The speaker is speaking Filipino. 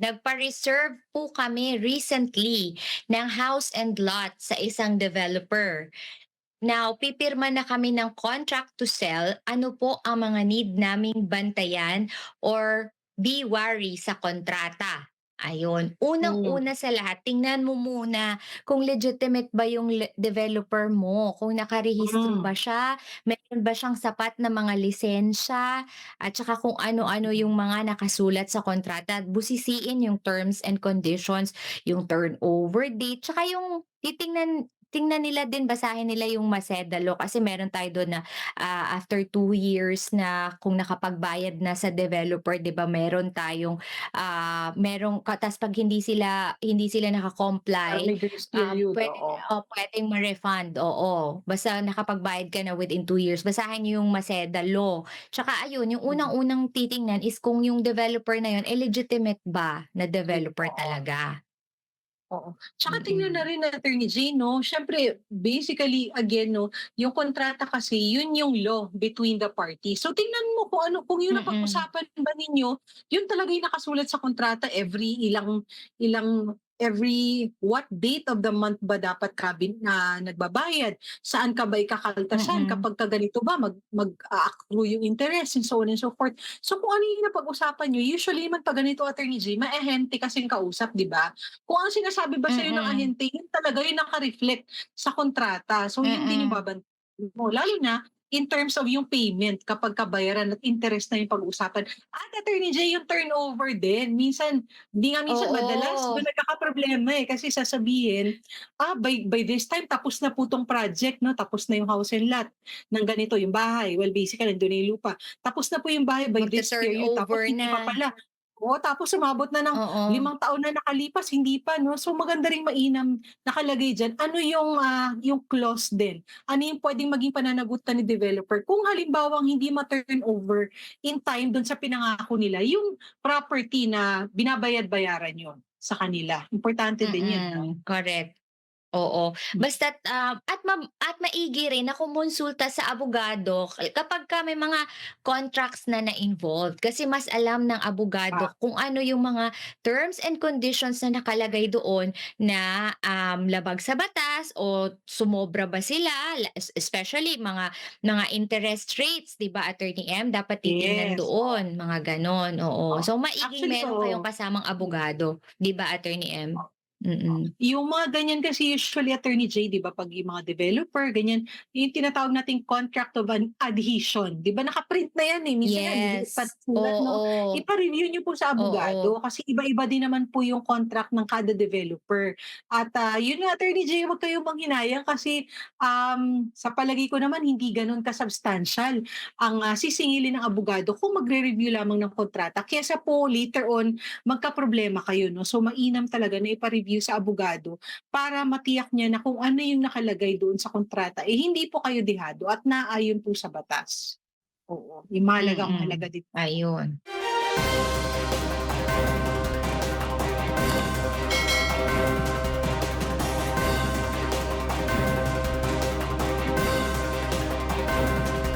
nagpa-reserve po kami recently ng house and lot sa isang developer. Now, pipirma na kami ng contract to sell. Ano po ang mga need naming bantayan or be wary sa kontrata? Ayun. Hmm, Unang-una sa lahat, tingnan mo muna kung legitimate ba yung developer mo, kung nakarehistro hmm, ba siya, meron ba siyang sapat na mga lisensya, at saka kung ano-ano yung mga nakasulat sa kontrata. Busisiin yung terms and conditions, yung turnover date, tsaka yung titingnan tingnan nila din, basahin nila yung MASEDA kasi meron tayo dun na, after 2 years na kung nakapagbayad na sa developer, 'di ba, meron tayong, merong ta's 'pag hindi sila parang naka-comply, may grace period, oo. puwedeng ma-refund, oo. Basta nakapagbayad ka na within 2 years, basahin niyo yung MASEDA law. Tsaka ayun, yung Hmm, unang-unang titingnan is kung yung developer na yun, legitimate ba na developer oo. talaga. Oo. Tsaka tingnan na Mm. rin Attorney Jane 'no, siyempre basically again 'no, yung kontrata kasi yun yung law between the parties. So tingnan mo kung ano, kung yung Mm. napag-usapan ba ninyo, yun talaga yung nakasulat sa kontrata every ilang ilang every what date of the month ba dapat ka na nagbabayad, saan ka ba ikakaltasan Mm. kapag ka ganito ba mag-a-accrue yung interest and so on and so forth. So kung ano yung napag-usapan niyo, usually naman 'pag ganito Attorney Jane, maahente kasing kausap 'di ba? Kung ang sinasabi ba sa'yo ng Mm. ahente, yun talaga yung naka-reflect sa kontrata. So yun din yung Mm. babantayan mo, lalo na in terms of yung payment kapag kabayaran at interest na yung pag-uusapan. At Attorney J, yung turnover din. Minsan, hindi nga minsan, madalas Oo. do'n nagkakaproblema, eh, kasi sasabihin, by this time tapos na po 'tong project 'no, tapos na yung house and lot ng ganito, yung bahay. Well, basically nandun na yung lupa. Tapos na po yung bahay by this period, tapos Magtu-turnover hindi na. pa pala. Oo, tapos umabot na ng Oo. 5 taon na nakalipas hindi pa 'no. So maganda ring mainam nakalagay diyan ano yung clause din, ano yung puwedeng maging pananagutan ni developer kung halimbawang hindi ma-turnover in time dun sa pinangako nila yung property na binabayad-bayaran niyo sa kanila. Importante din 'yun 'no. Correct. Oo, basta't, at maigi rin na kumonsulta sa abogado kapagka may mga contracts na na-involved. Kasi mas alam ng Ah, abogado kung ano yung mga terms and conditions na nakalagay doon na, labag sa batas o sumobra ba sila, especially mga interest rates, 'di ba, Attorney M, dapat titingnan yes, oo, doon, mga gano'n, oo. oo. So maiging Actually meron kayong oo. kasamang abogado, 'di ba, Attorney M? Mm. Yung mga ganyan kasi usually Attorney J, 'di ba 'pag yung mga developer ganyan, yung tinatawag nating contract of an adhesion, 'di ba naka-print na yan, eh, minsan nga liliit pa Yes, ng sulat 'no. oo, Ipa-review niyo po sa oo, abogado kasi iba-iba din naman po yung contract ng kada developer. At, yun nga Attorney J, huwag kayong manghinayang kasi, sa palagay ko naman hindi gano'n ka-substantial ang, sisingilin ng abogado kung magre-review lamang ng kontrata kaysa po later on magkaproblema kayo 'no. So mainam talaga na ipa-review sa abogado para matiyak niya na kung ano yung nakalagay doon sa kontrata, eh, hindi po kayo dehado at naayon po sa batas. Oo, yung mahalagang-mahalaga din po 'yan. ayun.